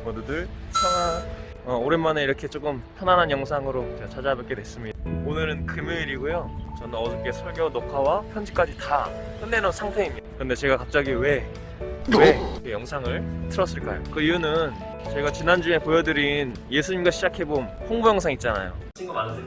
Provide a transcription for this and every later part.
모두들 청아. 오랜만에 이렇게 조금 편안한 영상으로 제가 찾아뵙게 됐습니다. 오늘은 금요일이고요. 저는 어저께 설교 녹화와 편집까지 다 끝내놓은 상태입니다. 근데 제가 갑자기 왜 이 영상을 틀었을까요? 그 이유는 제가 지난주에 보여드린 예수님과 시작해봄 홍보 영상 있잖아요. 친구 많으세요?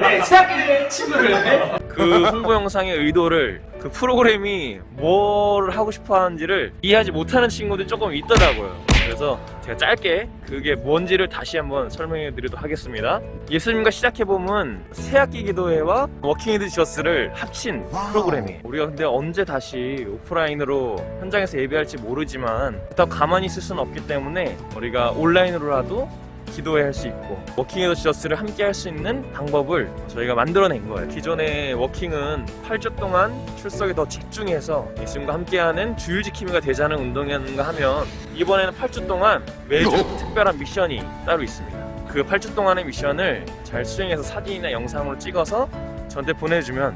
네, 시작해 친구를. 그 홍보 영상의 의도를, 그 프로그램이 뭘 하고 싶어 하는지를 이해하지 못하는 친구들이 조금 있더라고요. 그래서 제가 짧게 그게 뭔지를 다시 한번 설명해 드리도록 하겠습니다. 예수님과 시작해봄은 새학기 기도회와 워킹 위드 지저스를 합친 프로그램이에요. 우리가 근데 언제 다시 오프라인으로 현장에서 예배할지 모르지만 더 가만히 있을 수는 없기 때문에 우리가 온라인으로라도 기도회 할 수 있고 워킹 위드 지저스를 함께 할 수 있는 방법을 저희가 만들어낸 거예요. 기존의 워킹은 8주 동안 출석에 더 집중해서 예수님과 함께하는 주일 지킴이가 되자는 운동이었는가 하면 이번에는 8주 동안 매주 특별한 미션이 따로 있습니다. 그 8주 동안의 미션을 잘 수행해서 사진이나 영상으로 찍어서 저한테 보내주면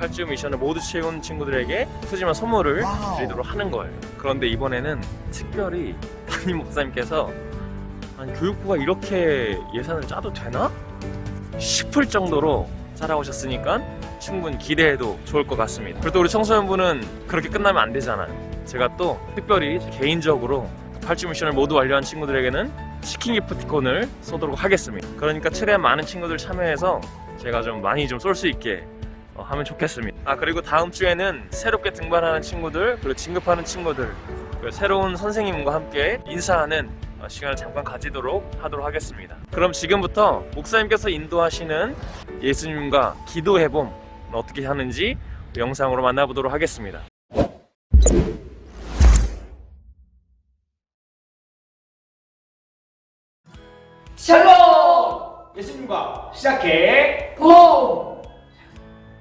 8주 미션을 모두 채운 친구들에게 푸짐한 선물을 드리도록 하는 거예요. 그런데 이번에는 특별히 담임 목사님께서 아니, 교육부가 이렇게 예산을 짜도 되나? 싶을 정도로 짜라오셨으니까 충분히 기대해도 좋을 것 같습니다. 그래도 우리 청소년부는 그렇게 끝나면 안 되잖아요. 제가 또 특별히 개인적으로 8주 미션을 모두 완료한 친구들에게는 치킨 기프티콘을 쏘도록 하겠습니다. 그러니까 최대한 많은 친구들 참여해서 제가 좀 많이 좀 쏠 수 있게 하면 좋겠습니다. 그리고 다음 주에는 새롭게 등반하는 친구들, 그리고 진급하는 친구들, 그리고 새로운 선생님과 함께 인사하는 시간을 잠깐 가지도록 하도록 하겠습니다. 그럼 지금부터 목사님께서 인도하시는 예수님과 기도해봄 어떻게 하는지 영상으로 만나보도록 하겠습니다. 샬롬! 예수님과 시작해 봄!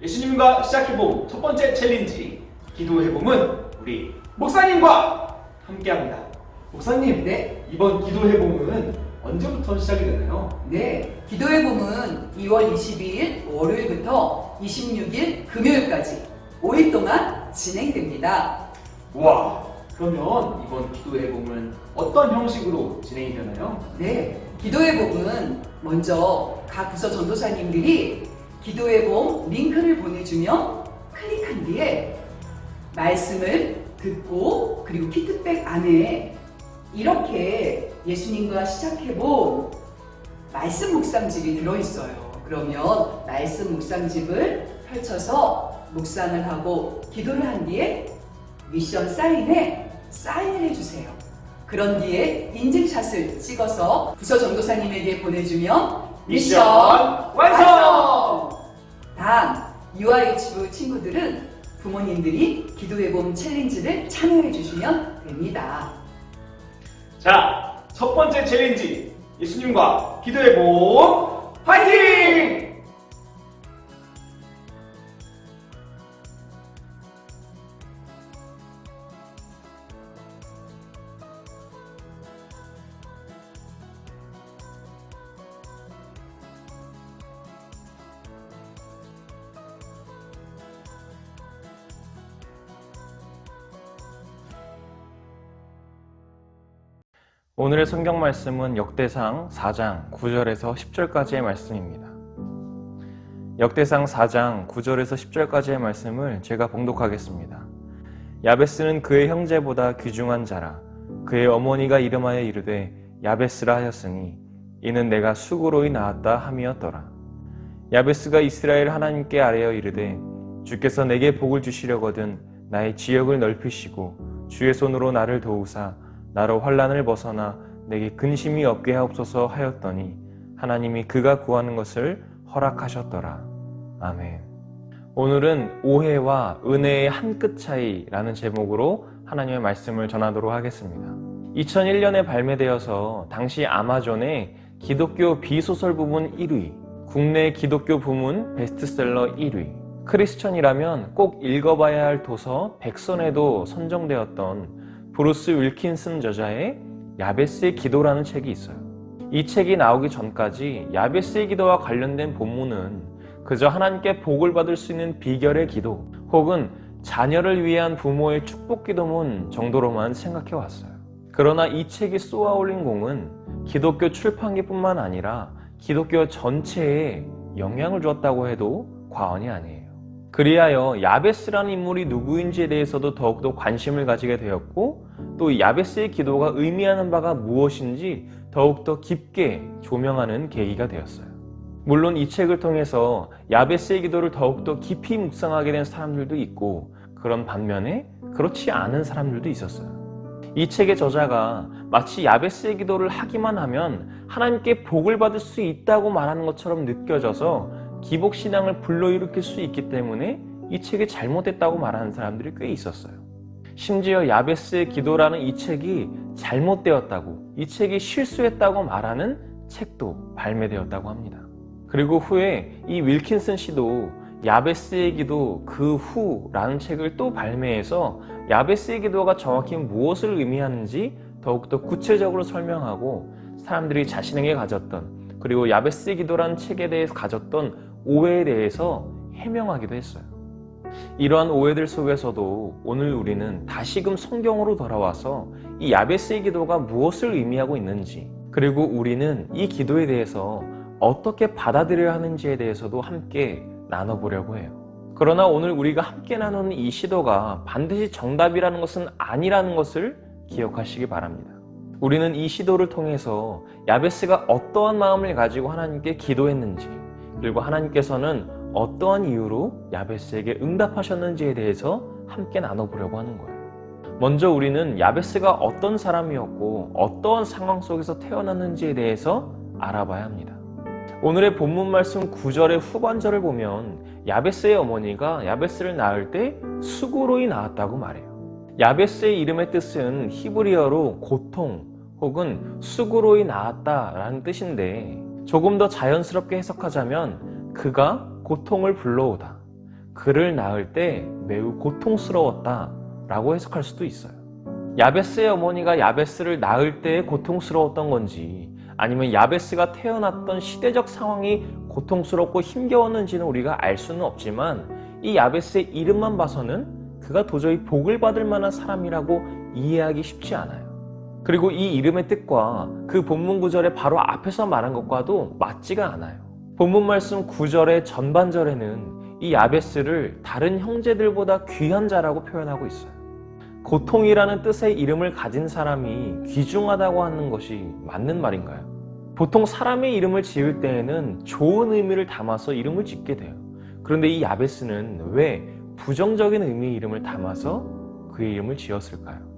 예수님과 시작해봄 첫 번째 챌린지 기도해봄은 우리 목사님과 함께합니다. 목사님, 네? 이번 기도해봄은 언제부터 시작이 되나요? 네, 기도해봄은 2월 22일 월요일부터 26일 금요일까지 5일 동안 진행됩니다. 우와, 그러면 이번 기도해봄은 어떤 형식으로 진행이 되나요? 네, 기도해봄은 먼저 각 부서 전도사님들이 기도해봄 링크를 보내주면 클릭한 뒤에 말씀을 듣고 그리고 키트백 안에 이렇게 예수님과 시작해본 말씀 묵상집이 들어있어요. 그러면 말씀 묵상집을 펼쳐서 묵상을 하고 기도를 한 뒤에 미션 사인에 사인을 해주세요. 그런 뒤에 인증샷을 찍어서 부서 전도사님에게 보내주면 미션 완성! 단, UIH부 친구들은 부모님들이 기도해봄 챌린지를 참여해 주시면 됩니다. 자, 첫 번째 챌린지 예수님과 기도해봄 파이팅! 오늘의 성경 말씀은 역대상 4장 9절에서 10절까지의 말씀입니다. 역대상 4장 9절에서 10절까지의 말씀을 제가 봉독하겠습니다. 야베스는 그의 형제보다 귀중한 자라. 그의 어머니가 이름하여 이르되 야베스라 하였으니 이는 내가 수고로이 낳았다 함이었더라. 야베스가 이스라엘 하나님께 아뢰어 이르되 주께서 내게 복을 주시려거든 나의 지역을 넓히시고 주의 손으로 나를 도우사 나로 환난을 벗어나 내게 근심이 없게 하옵소서 하였더니 하나님이 그가 구하는 것을 허락하셨더라. 아멘. 오늘은 오해와 은혜의 한 끗 차이라는 제목으로 하나님의 말씀을 전하도록 하겠습니다. 2001년에 발매되어서 당시 아마존의 기독교 비소설 부문 1위, 국내 기독교 부문 베스트셀러 1위, 크리스천이라면 꼭 읽어봐야 할 도서 100선에도 선정되었던 브루스 윌킨슨 저자의 야베스의 기도라는 책이 있어요. 이 책이 나오기 전까지 야베스의 기도와 관련된 본문은 그저 하나님께 복을 받을 수 있는 비결의 기도 혹은 자녀를 위한 부모의 축복 기도문 정도로만 생각해 왔어요. 그러나 이 책이 쏘아올린 공은 기독교 출판계뿐만 아니라 기독교 전체에 영향을 주었다고 해도 과언이 아니에요. 그리하여 야베스라는 인물이 누구인지에 대해서도 더욱더 관심을 가지게 되었고, 또 야베스의 기도가 의미하는 바가 무엇인지 더욱더 깊게 조명하는 계기가 되었어요. 물론 이 책을 통해서 야베스의 기도를 더욱더 깊이 묵상하게 된 사람들도 있고, 그런 반면에 그렇지 않은 사람들도 있었어요. 이 책의 저자가 마치 야베스의 기도를 하기만 하면 하나님께 복을 받을 수 있다고 말하는 것처럼 느껴져서 기복신앙을 불러일으킬 수 있기 때문에 이 책이 잘못됐다고 말하는 사람들이 꽤 있었어요. 심지어 야베스의 기도라는 이 책이 잘못되었다고, 이 책이 실수했다고 말하는 책도 발매되었다고 합니다. 그리고 후에 이 윌킨슨 씨도 야베스의 기도 그 후라는 책을 또 발매해서 야베스의 기도가 정확히 무엇을 의미하는지 더욱더 구체적으로 설명하고, 사람들이 자신에게 가졌던, 그리고 야베스의 기도라는 책에 대해서 가졌던 오해에 대해서 해명하기도 했어요. 이러한 오해들 속에서도 오늘 우리는 다시금 성경으로 돌아와서 이 야베스의 기도가 무엇을 의미하고 있는지, 그리고 우리는 이 기도에 대해서 어떻게 받아들여야 하는지에 대해서도 함께 나눠보려고 해요. 그러나 오늘 우리가 함께 나누는 이 시도가 반드시 정답이라는 것은 아니라는 것을 기억하시기 바랍니다. 우리는 이 시도를 통해서 야베스가 어떠한 마음을 가지고 하나님께 기도했는지, 그리고 하나님께서는 어떠한 이유로 야베스에게 응답하셨는지에 대해서 함께 나눠보려고 하는 거예요. 먼저 우리는 야베스가 어떤 사람이었고 어떠한 상황 속에서 태어났는지에 대해서 알아봐야 합니다. 오늘의 본문 말씀 9절의 후반절을 보면 야베스의 어머니가 야베스를 낳을 때 수고로이 낳았다고 말해요. 야베스의 이름의 뜻은 히브리어로 고통 혹은 수고로이 낳았다라는 뜻인데, 조금 더 자연스럽게 해석하자면 그가 고통을 불러오다, 그를 낳을 때 매우 고통스러웠다 라고 해석할 수도 있어요. 야베스의 어머니가 야베스를 낳을 때 고통스러웠던 건지, 아니면 야베스가 태어났던 시대적 상황이 고통스럽고 힘겨웠는지는 우리가 알 수는 없지만, 이 야베스의 이름만 봐서는 그가 도저히 복을 받을 만한 사람이라고 이해하기 쉽지 않아요. 그리고 이 이름의 뜻과 그 본문 9절의 바로 앞에서 말한 것과도 맞지가 않아요. 본문 말씀 9절의 전반절에는 이 야베스를 다른 형제들보다 귀한 자라고 표현하고 있어요. 고통이라는 뜻의 이름을 가진 사람이 귀중하다고 하는 것이 맞는 말인가요? 보통 사람의 이름을 지을 때에는 좋은 의미를 담아서 이름을 짓게 돼요. 그런데 이 야베스는 왜 부정적인 의미의 이름을 담아서 그의 이름을 지었을까요?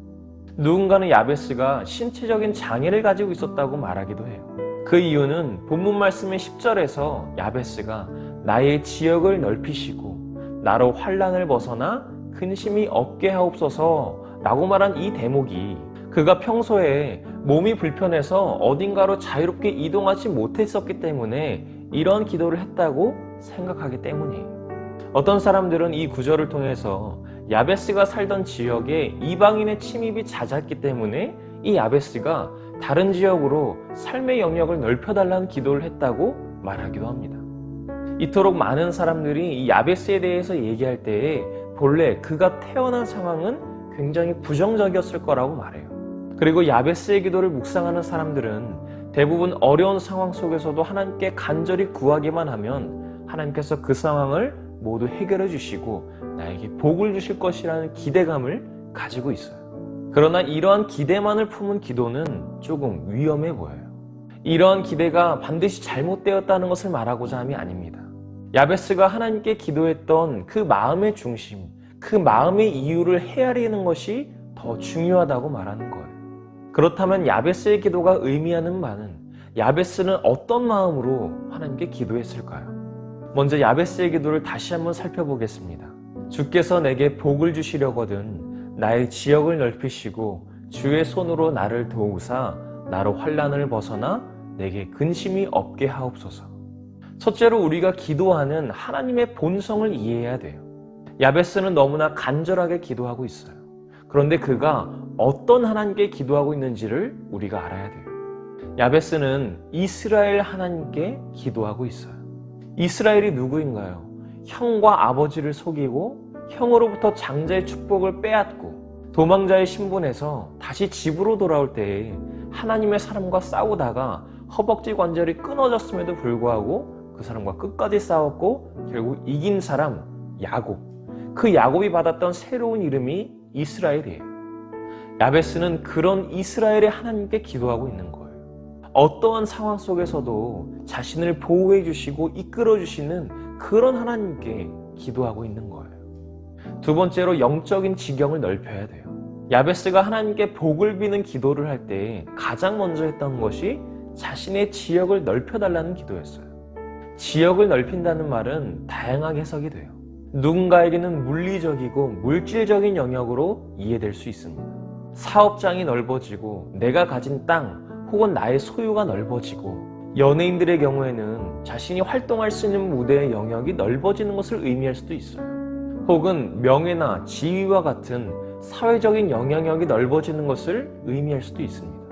누군가는 야베스가 신체적인 장애를 가지고 있었다고 말하기도 해요. 그 이유는 본문 말씀의 10절에서 야베스가 나의 지역을 넓히시고 나로 환난을 벗어나 근심이 없게 하옵소서 라고 말한 이 대목이, 그가 평소에 몸이 불편해서 어딘가로 자유롭게 이동하지 못했었기 때문에 이런 기도를 했다고 생각하기 때문이에요. 어떤 사람들은 이 구절을 통해서 야베스가 살던 지역에 이방인의 침입이 잦았기 때문에 이 야베스가 다른 지역으로 삶의 영역을 넓혀달라는 기도를 했다고 말하기도 합니다. 이토록 많은 사람들이 이 야베스에 대해서 얘기할 때에 본래 그가 태어난 상황은 굉장히 부정적이었을 거라고 말해요. 그리고 야베스의 기도를 묵상하는 사람들은 대부분 어려운 상황 속에서도 하나님께 간절히 구하기만 하면 하나님께서 그 상황을 모두 해결해 주시고 나에게 복을 주실 것이라는 기대감을 가지고 있어요. 그러나 이러한 기대만을 품은 기도는 조금 위험해 보여요. 이러한 기대가 반드시 잘못되었다는 것을 말하고자 함이 아닙니다. 야베스가 하나님께 기도했던 그 마음의 중심, 그 마음의 이유를 헤아리는 것이 더 중요하다고 말하는 거예요. 그렇다면 야베스의 기도가 의미하는 바는, 야베스는 어떤 마음으로 하나님께 기도했을까요? 먼저 야베스의 기도를 다시 한번 살펴보겠습니다. 주께서 내게 복을 주시려거든 나의 지역을 넓히시고 주의 손으로 나를 도우사 나로 환난을 벗어나 내게 근심이 없게 하옵소서. 첫째로 우리가 기도하는 하나님의 본성을 이해해야 돼요. 야베스는 너무나 간절하게 기도하고 있어요. 그런데 그가 어떤 하나님께 기도하고 있는지를 우리가 알아야 돼요. 야베스는 이스라엘 하나님께 기도하고 있어요. 이스라엘이 누구인가요? 형과 아버지를 속이고 형으로부터 장자의 축복을 빼앗고 도망자의 신분에서 다시 집으로 돌아올 때에 하나님의 사람과 싸우다가 허벅지 관절이 끊어졌음에도 불구하고 그 사람과 끝까지 싸웠고 결국 이긴 사람 야곱. 그 야곱이 받았던 새로운 이름이 이스라엘이에요. 야베스는 그런 이스라엘의 하나님께 기도하고 있는 거예요. 어떠한 상황 속에서도 자신을 보호해 주시고 이끌어 주시는 그런 하나님께 기도하고 있는 거예요. 두 번째로 영적인 지경을 넓혀야 돼요. 야베스가 하나님께 복을 비는 기도를 할 때 가장 먼저 했던 것이 자신의 지역을 넓혀달라는 기도였어요. 지역을 넓힌다는 말은 다양하게 해석이 돼요. 누군가에게는 물리적이고 물질적인 영역으로 이해될 수 있습니다. 사업장이 넓어지고 내가 가진 땅 혹은 나의 소유가 넓어지고, 연예인들의 경우에는 자신이 활동할 수 있는 무대의 영역이 넓어지는 것을 의미할 수도 있어요. 혹은 명예나 지위와 같은 사회적인 영향력이 넓어지는 것을 의미할 수도 있습니다.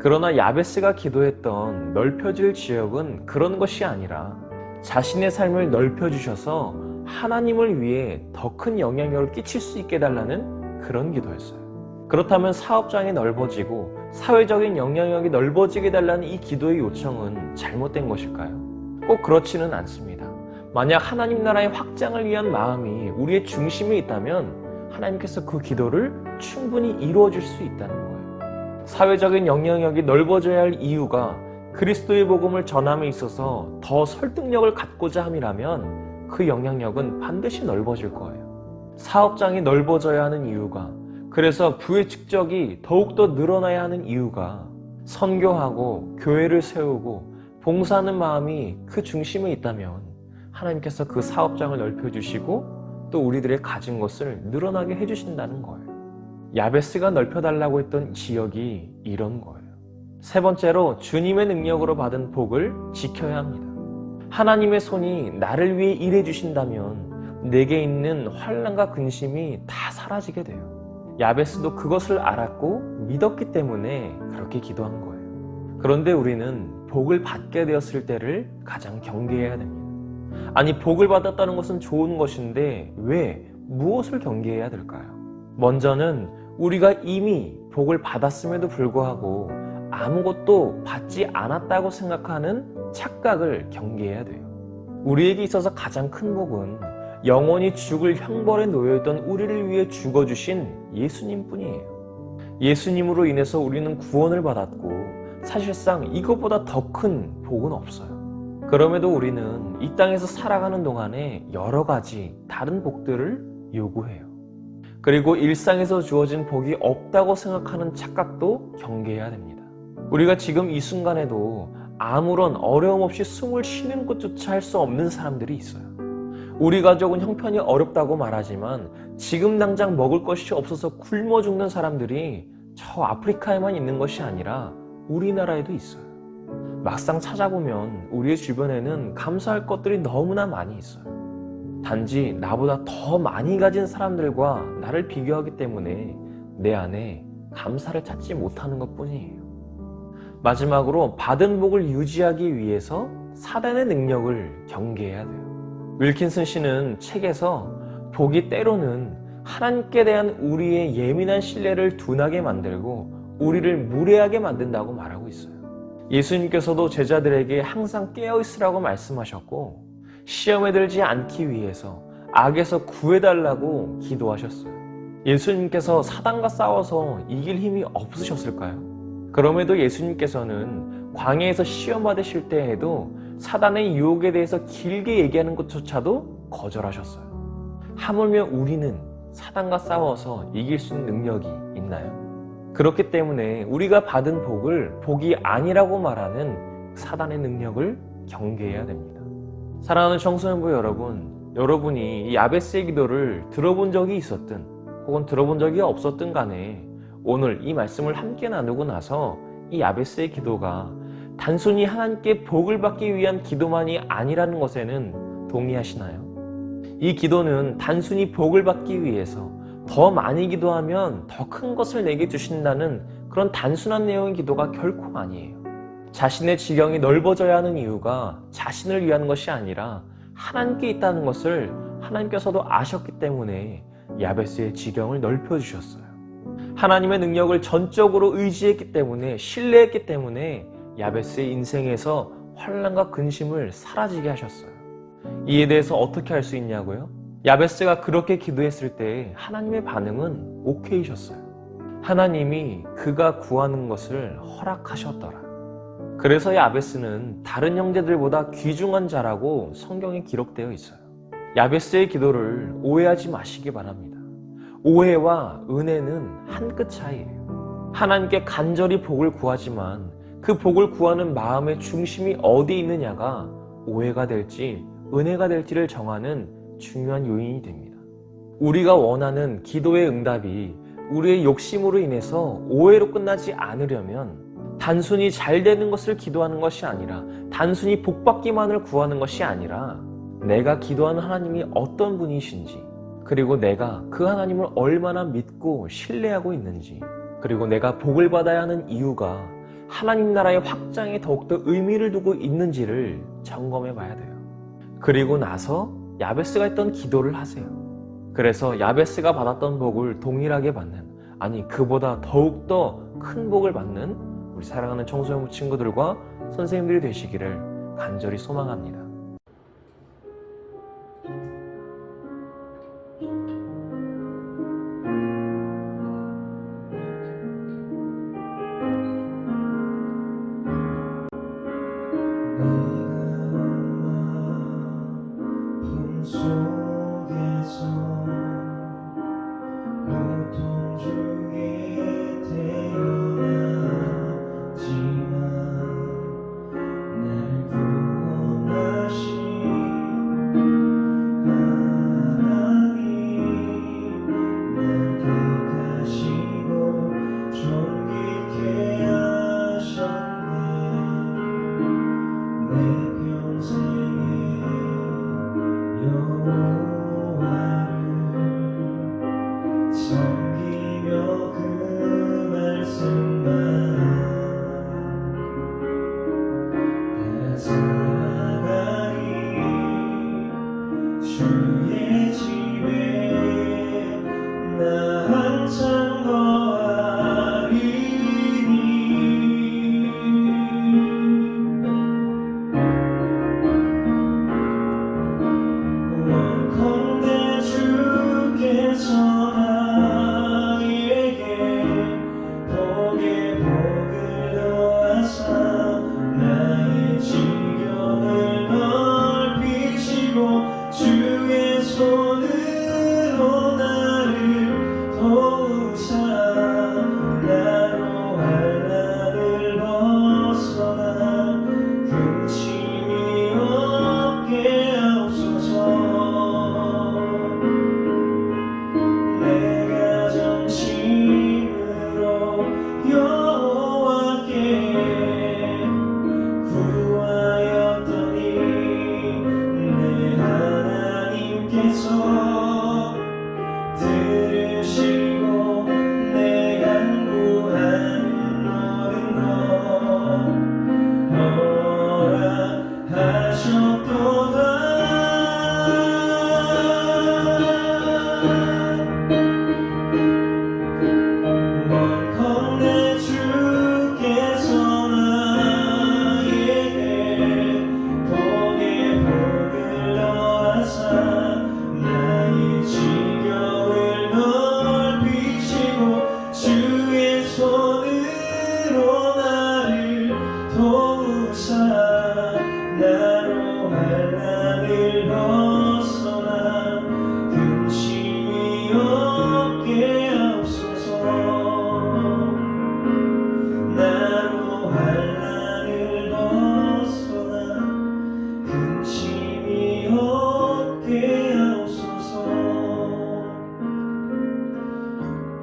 그러나 야베스가 기도했던 넓혀질 지역은 그런 것이 아니라 자신의 삶을 넓혀주셔서 하나님을 위해 더 큰 영향력을 끼칠 수 있게 해달라는 그런 기도였어요. 그렇다면 사업장이 넓어지고 사회적인 영향력이 넓어지게 해달라는 이 기도의 요청은 잘못된 것일까요? 꼭 그렇지는 않습니다. 만약 하나님 나라의 확장을 위한 마음이 우리의 중심에 있다면 하나님께서 그 기도를 충분히 이루어 줄 수 있다는 거예요. 사회적인 영향력이 넓어져야 할 이유가 그리스도의 복음을 전함에 있어서 더 설득력을 갖고자 함이라면 그 영향력은 반드시 넓어질 거예요. 사업장이 넓어져야 하는 이유가, 그래서 부의 축적이 더욱더 늘어나야 하는 이유가 선교하고 교회를 세우고 봉사하는 마음이 그 중심에 있다면 하나님께서 그 사업장을 넓혀주시고 또 우리들의 가진 것을 늘어나게 해주신다는 거예요. 야베스가 넓혀달라고 했던 지역이 이런 거예요. 세 번째로 주님의 능력으로 받은 복을 지켜야 합니다. 하나님의 손이 나를 위해 일해 주신다면 내게 있는 환난과 근심이 다 사라지게 돼요. 야베스도 그것을 알았고 믿었기 때문에 그렇게 기도한 거예요. 그런데 우리는 복을 받게 되었을 때를 가장 경계해야 됩니다. 아니, 복을 받았다는 것은 좋은 것인데 왜 무엇을 경계해야 될까요? 먼저는 우리가 이미 복을 받았음에도 불구하고 아무것도 받지 않았다고 생각하는 착각을 경계해야 돼요. 우리에게 있어서 가장 큰 복은 영원히 죽을 형벌에 놓여있던 우리를 위해 죽어주신 예수님 뿐이에요. 예수님으로 인해서 우리는 구원을 받았고 사실상 이것보다 더 큰 복은 없어요. 그럼에도 우리는 이 땅에서 살아가는 동안에 여러 가지 다른 복들을 요구해요. 그리고 일상에서 주어진 복이 없다고 생각하는 착각도 경계해야 됩니다. 우리가 지금 이 순간에도 아무런 어려움 없이 숨을 쉬는 것조차 할 수 없는 사람들이 있어요. 우리 가족은 형편이 어렵다고 말하지만 지금 당장 먹을 것이 없어서 굶어 죽는 사람들이 저 아프리카에만 있는 것이 아니라 우리나라에도 있어요. 막상 찾아보면 우리의 주변에는 감사할 것들이 너무나 많이 있어요. 단지 나보다 더 많이 가진 사람들과 나를 비교하기 때문에 내 안에 감사를 찾지 못하는 것뿐이에요. 마지막으로 받은 복을 유지하기 위해서 사단의 능력을 경계해야 돼요. 윌킨슨 씨는 책에서 복이 때로는 하나님께 대한 우리의 예민한 신뢰를 둔하게 만들고 우리를 무례하게 만든다고 말하고 있어요. 예수님께서도 제자들에게 항상 깨어있으라고 말씀하셨고 시험에 들지 않기 위해서 악에서 구해달라고 기도하셨어요. 예수님께서 사단과 싸워서 이길 힘이 없으셨을까요? 그럼에도 예수님께서는 광야에서 시험 받으실 때에도 사단의 유혹에 대해서 길게 얘기하는 것조차도 거절하셨어요. 하물며 우리는 사단과 싸워서 이길 수 있는 능력이 있나요? 그렇기 때문에 우리가 받은 복을 복이 아니라고 말하는 사단의 능력을 경계해야 됩니다. 사랑하는 청소년부 여러분, 여러분이 이 야베스의 기도를 들어본 적이 있었든 혹은 들어본 적이 없었든 간에 오늘 이 말씀을 함께 나누고 나서 이 야베스의 기도가 단순히 하나님께 복을 받기 위한 기도만이 아니라는 것에는 동의하시나요? 이 기도는 단순히 복을 받기 위해서 더 많이 기도하면 더 큰 것을 내게 주신다는 그런 단순한 내용의 기도가 결코 아니에요. 자신의 지경이 넓어져야 하는 이유가 자신을 위한 것이 아니라 하나님께 있다는 것을 하나님께서도 아셨기 때문에 야베스의 지경을 넓혀주셨어요. 하나님의 능력을 전적으로 의지했기 때문에, 신뢰했기 때문에 야베스의 인생에서 환난과 근심을 사라지게 하셨어요. 이에 대해서 어떻게 할 수 있냐고요? 야베스가 그렇게 기도했을 때 하나님의 반응은 오케이셨어요. 하나님이 그가 구하는 것을 허락하셨더라. 그래서 야베스는 다른 형제들보다 귀중한 자라고 성경에 기록되어 있어요. 야베스의 기도를 오해하지 마시기 바랍니다. 오해와 은혜는 한 끗 차이예요. 하나님께 간절히 복을 구하지만 그 복을 구하는 마음의 중심이 어디 있느냐가 오해가 될지 은혜가 될지를 정하는 중요한 요인이 됩니다. 우리가 원하는 기도의 응답이 우리의 욕심으로 인해서 오해로 끝나지 않으려면 단순히 잘 되는 것을 기도하는 것이 아니라, 단순히 복받기만을 구하는 것이 아니라, 내가 기도하는 하나님이 어떤 분이신지, 그리고 내가 그 하나님을 얼마나 믿고 신뢰하고 있는지, 그리고 내가 복을 받아야 하는 이유가 하나님 나라의 확장에 더욱더 의미를 두고 있는지를 점검해 봐야 돼요. 그리고 나서 야베스가 했던 기도를 하세요. 그래서 야베스가 받았던 복을 동일하게 받는, 아니 그보다 더욱더 큰 복을 받는 우리 사랑하는 청소년부 친구들과 선생님들이 되시기를 간절히 소망합니다.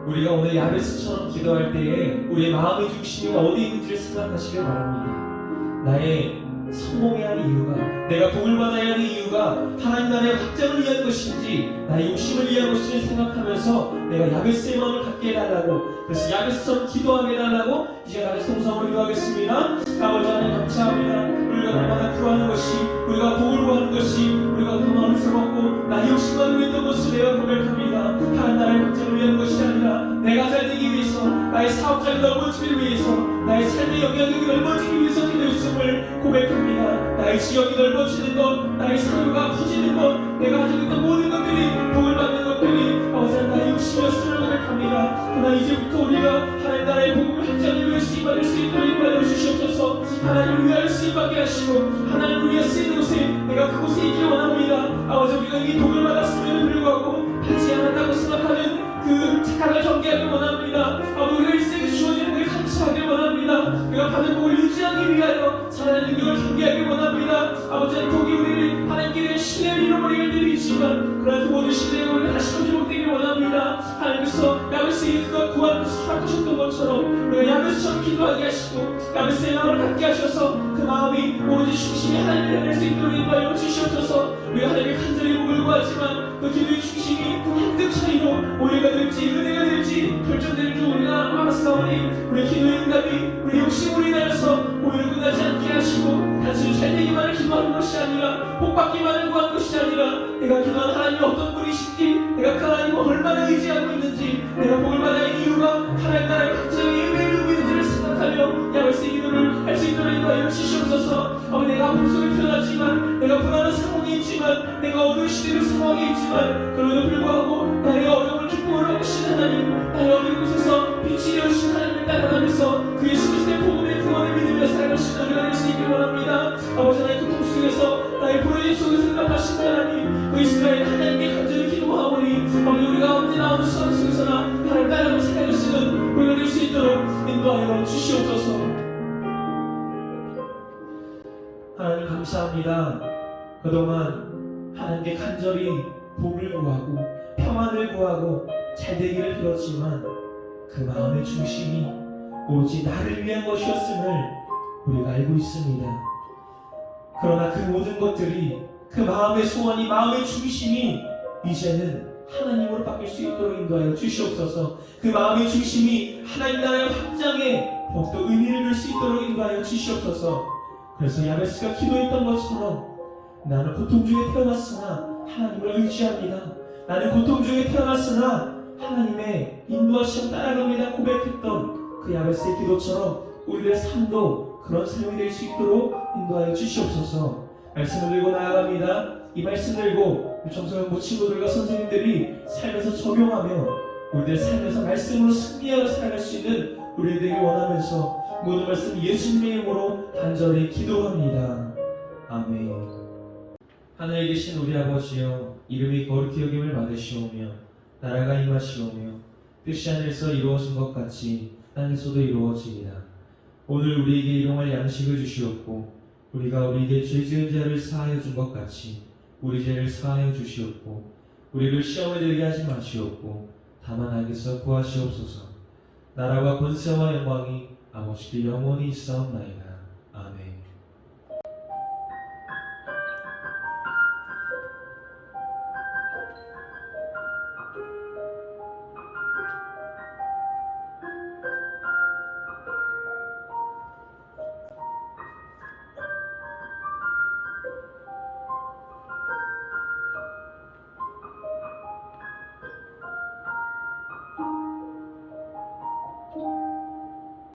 우리가 오늘 야베스처럼 기도할 때에 우리의 마음의 중심이 어디 있는지를 생각하시길 바랍니다. 나의 성공해야 하는 이유가, 내가 복을 받아야 하는 이유가 하나님 나라의 확장을 위한 것인지 나의 욕심을 위한 것인지 생각하면서 내가 야베스의 마음을 갖게 해달라고, 그래서 야베스처럼 기도하게 해달라고 이제 나를 통성으로 기도하겠습니다. 아버지 하나님 감사합니다. 우리가 날마다 구하는 것이, 우리가 복을 구하는 것이, 우리가 그 마음을 먹고 나의 욕심만 위했던 것을 내가 고백합니다. 하나님 나라의 확장을 위한 것이 아니라 내가 잘 되기 위해서, 나의 사업장이 넓어지기 위해서, 나의 삶의 영향력이 넓어지기 위해서 기도했음을 고백합니다. 나의 지역이 넓어지는 것, 나의 사유가 커지는 것, 내가 가지고 있던 모든 것들이 복을 받는 것들이 아버지 나의 욕심이었음을 고백합니다. 그러나 이제부터 우리가 하나님 나라의 복음을 확장을 위해 쓰임받을 수 있도록 인도하여 주시옵소서. 하나님을 위하여 쓰임받게 하시고 하나님을 위해 쓰이는 곳에 내가 그곳에 있기 원합니다. 아버지 우리가 이 복을 받았음에도 불구하고 하지 않았다고 생각하는 그 착각을 경계하기 원합니다. 아버지 우리가 일생에 주어진 복에 감사하기 원합니다. 우리가 받은 복을 유지하기 위하여 살아가는 능력을 경계하기 원합니다. 아버지 복이 우리를 하나님께 대한 신뢰를 잃어버리게 되리지만 그러나 그 모든 신뢰가 우리가 다시 회복되기 원합니다. 하나님께서 야베스에게 그가 구하는 것을 허락하셨던 것처럼 우리가 야베스처럼 기도하게 하시고 야베스의 마음을 갖게 하셔서 그 마음이 오로지 중심이 하나님을 향할 수 있도록 인도하여 주시옵소서. 우리가 하나님의 간절히 복을 구하지만 그 기도의 중심이 한끗 차이로 오해가 될지 은혜가 될지 결정될 줄 우리가 알았사오니 우리 기도의 응답이 우리 욕심으로 인하여서 오해를 끝나지 않게 하시고 단순히 잘되기만을 기도하는 것이 아니라 복받기만을 구하는 것이 아니라 내가 기도하는 하나님이 어떤 분이신지, 내가 그 하나님을 얼마나 의지하고 있는지, 내가 복을 받아야 할 이유가 하나님 나라의 확장의 의미를 두고 있는지를 생각하며 야베스의 기도를 할 수 있도록 인도하여 주시옵소서. 아버지 내가 아픔 속에 태어났지만, 내가 불안한 상황에 있지만, 내가 어두운 시대의 상황에 있지만 그럼에도 불구하고 나의 어려움을 기쁨으로 하신 하나님, 나의 어려운 곳에서 빛이 되어주신 하나님을 따라가면서 그 예수 그리스도의 복음의 구원을 믿으며 살아갈 수 있는 우리가 될 수 있길 원합니다. 아버지 나의 고통 속에서, 나의 부르짖음 속에서 응답하신 하나님, 그 이스라엘 하나님께 간절히 기도하오니 아버지 우리가 언제나 어느 수상 속에서나 하나님 따라가며 살아갈 수 있는 우리가 될 수 있도록 인도하여 주시옵소서. 하나님 감사합니다. 그동안 하나님께 간절히 복을 구하고 평안을 구하고 잘되기를 빌었지만 그 마음의 중심이 오직 나를 위한 것이었음을 우리가 알고 있습니다. 그러나 그 모든 것들이, 그 마음의 소원이, 마음의 중심이 이제는 하나님으로 바뀔 수 있도록 인도하여 주시옵소서. 그 마음의 중심이 하나님 나라의 확장에 더욱더 의미를 둘 수 있도록 인도하여 주시옵소서. 그래서 야베스가 기도했던 것처럼 나는 고통 중에 태어났으나 하나님을 의지합니다. 나는 고통 중에 태어났으나 하나님의 인도하시면 따라갑니다 고백했던 그 야베스의 기도처럼 우리의 삶도 그런 삶이 될 수 있도록 인도하여 주시옵소서. 말씀을 들고 나아갑니다. 이 말씀을 들고 우리 청소년부 친구들과 선생님들이 삶에서 적용하며 우리의 삶에서 말씀으로 승리하여 살아갈 수 있는 우리들이 되길 원하면서 모든 말씀 예수님의 이름으로 간절히 기도합니다. 아멘. 하늘에 계신 우리 아버지여, 이름이 거룩히 여김을 받으시오며 나라가 임하시오며 뜻이 하늘에서 이루어진 것 같이 땅에서도 이루어지이다. 오늘 우리에게 일용할 양식을 주시옵고 우리가 우리에게 죄 지은 자를 사하여 준 것 같이 우리 죄를 사하여 주시옵고 우리를 시험에 들게 하지 마시옵고 다만 악에서 구하시옵소서. 나라와 권세와 영광이 아버지께 영원히 있사옵나이다.